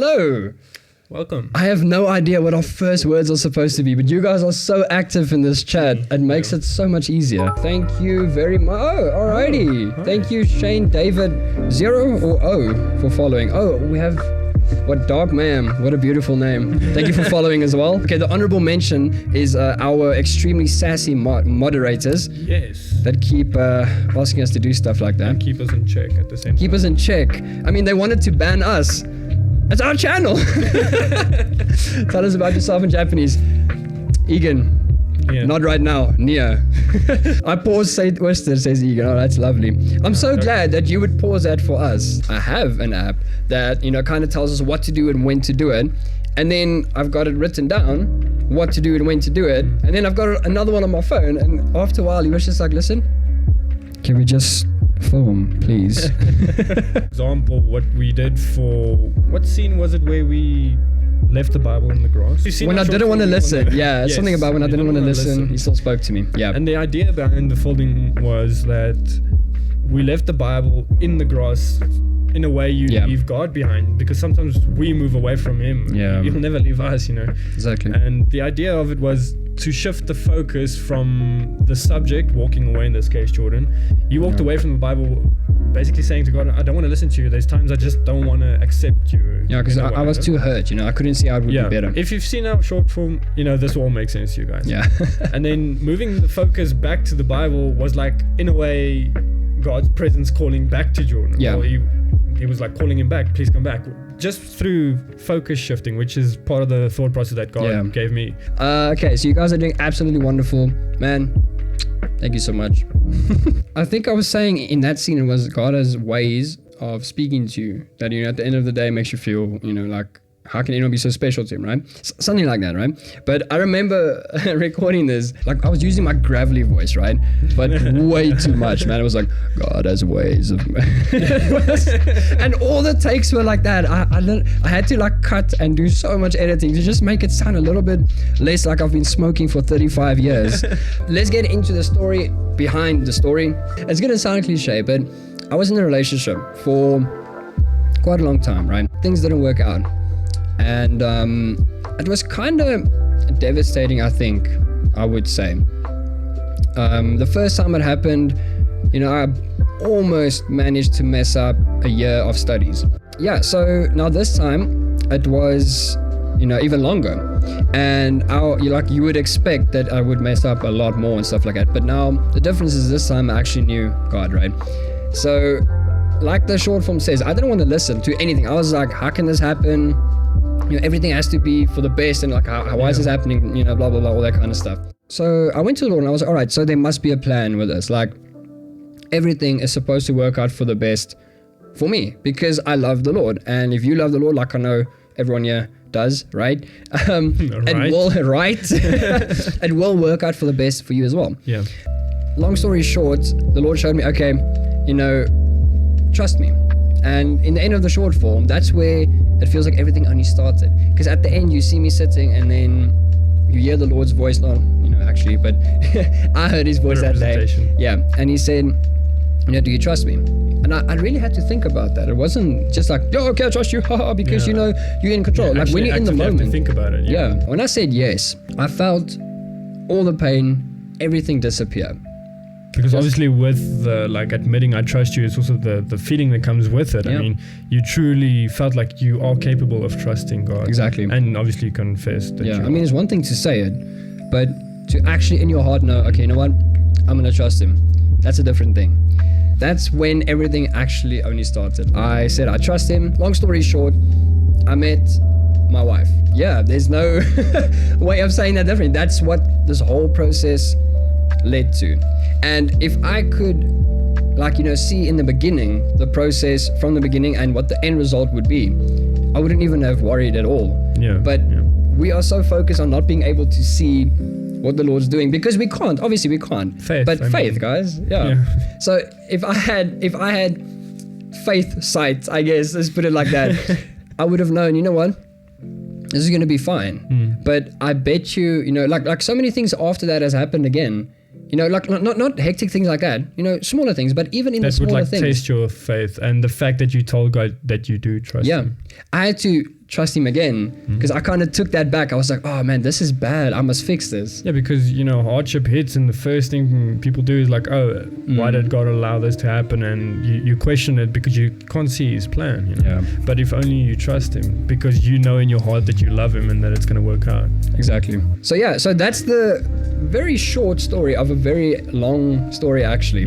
Hello. Welcome. I have no idea what our first words are supposed to be, but you guys are so active in this chat. It makes it so much easier. Thank you very much. Oh, alrighty. Hi. Thank you, Shane David 0 or O for following. Oh, we have... What Dog Ma'am, what a beautiful name. Thank you for following as well. Okay, the honorable mention is our extremely sassy moderators. Yes. That keep asking us to do stuff like that. And keep us in check at the same time. Keep us in check. I mean, they wanted to ban us. It's our channel. Tell us about yourself in Japanese. Egan. Yeah. Not right now. Neo. I paused St. Wester, says Egan. Oh, that's lovely. I'm so glad that you would pause that for us. I have an app that, kind of tells us what to do and when to do it. And then I've got it written down, what to do and when to do it. And then I've got another one on my phone. And after a while, he was just like, listen, can we just film, please? Example, what we did for... What scene was it where we left the Bible in the grass? When I didn't want to listen. Yeah, yes, something about when I didn't want to listen. He still spoke to me. Yeah. And the idea behind the folding was that we left the Bible in the grass in a way you leave God behind, because sometimes we move away from him. Yeah. He'll never leave us, Exactly. And the idea of it was to shift the focus from the subject, walking away in this case, Jordan. You walked away from the Bible basically saying to God, I don't want to listen to you. There's times I just don't want to accept you. Yeah, because I was too hurt, I couldn't see how it would be better. If you've seen our short film, this will all make sense to you guys. Yeah. And then moving the focus back to the Bible was like, in a way, God's presence calling back to Jordan. Yeah. Well, he was like calling him back, please come back. Just through focus shifting, which is part of the thought process that God gave me. Okay, so you guys are doing absolutely wonderful. Man, thank you so much. I think I was saying in that scene, it was God has ways of speaking to you that, at the end of the day makes you feel, like, how can anyone be so special to him, right? Something like that, right? But I remember recording this, like I was using my gravelly voice, right? But way too much, man. It was like, God has ways of... And all the takes were like that. I had to like cut and do so much editing to just make it sound a little bit less like I've been smoking for 35 years. Let's get into the story behind the story. It's gonna sound cliche, but I was in a relationship for quite a long time, right? Things didn't work out. And it was kind of devastating, I think, I would say. The first time it happened, I almost managed to mess up a year of studies. Yeah, so now this time it was, even longer. And you would expect that I would mess up a lot more and stuff like that. But now the difference is this time I actually knew God, right? So like the short film says, I didn't want to listen to anything. I was like, how can this happen? Everything has to be for the best, and like, why is this happening? Blah, blah, blah, all that kind of stuff. So I went to the Lord and I was like, all right, so there must be a plan with this. Like, everything is supposed to work out for the best for me, because I love the Lord. And if you love the Lord, like I know everyone here does, right? It will work out for the best for you as well. Yeah. Long story short, the Lord showed me, okay, trust me. And in the end of the short form, that's where it feels like everything only started. Because at the end, you see me sitting and then you hear the Lord's voice, not, actually, but I heard his voice that day. Yeah. And he said, do you trust me? And I really had to think about that. It wasn't just like, okay, I trust you, because you're in control. Yeah, like when you're in the moment. You have to think about it. Yeah. When I said yes, I felt all the pain, everything disappear. Because obviously with the, admitting I trust you, it's also the feeling that comes with it. Yeah. I mean, you truly felt like you are capable of trusting God. Exactly. And obviously you confessed that I mean, it's one thing to say it, but to actually in your heart know, okay, you know what? I'm going to trust him. That's a different thing. That's when everything actually only started. I said I trust him. Long story short, I met my wife. Yeah, there's no way of saying that differently. That's what this whole process led to. And if I could see in the beginning the process from the beginning and what the end result would be, I wouldn't even have worried at all. We are so focused on not being able to see what the Lord's doing, because we can't. Obviously we can't. Faith, guys. Yeah. So if I had faith sight, I guess, let's put it like that, I would have known, you know what? This is going to be fine. But I bet you, like so many things after that has happened again. You know, like not hectic things like that. You know, smaller things, but even in the That would smaller like things. test your faith and the fact that you told God that you do trust him. I had to trust him again because I kind of took that back. I was like, oh man, this is bad. I must fix this. Yeah, because, you know, hardship hits and the first thing people do is like, oh, why did God allow this to happen? And you question it because you can't see his plan, you know? Yeah. But if only you trust him, because you know in your heart that you love him and that it's going to work out. Exactly. So yeah, so that's the very short story of a very long story actually,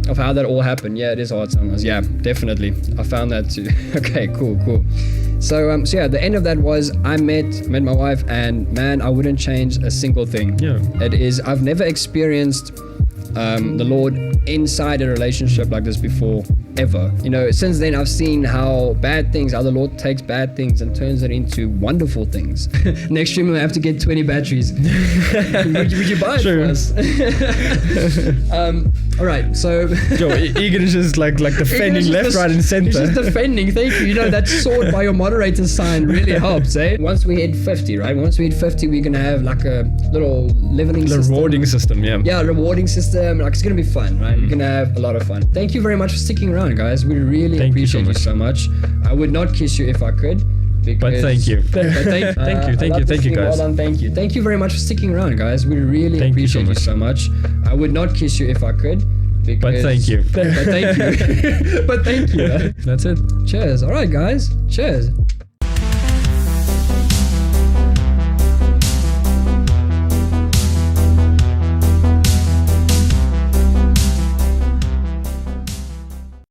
of how that all happened. Yeah, it is hard sometimes. Yeah, definitely. I found that too. Okay, cool. So yeah, the end of that was I met my wife, and man, I wouldn't change a single thing. Yeah. I've never experienced the Lord inside a relationship like this before, ever. You know, since then I've seen how the Lord takes bad things and turns it into wonderful things. Next stream we'll have to get 20 batteries. would you buy it for us? All right, so Egan is just like defending left, right, and center. He's just defending. Thank you. You know, that sword by your moderator sign really helps, eh? Once we hit 50, right? Once we hit 50, we're gonna have like a little leveling system. Rewarding system, yeah. Yeah, rewarding system. Like, it's gonna be fun, right? We're gonna have a lot of fun. Thank you very much for sticking around, guys. We really appreciate you so much. I would not kiss you if I could. But thank you. Thank you, guys. Well done, thank you. Thank you very much for sticking around, guys. We really appreciate you so much. I would not kiss you if I could. But thank you. But thank you. But thank you. That's it. Cheers. All right, guys. Cheers.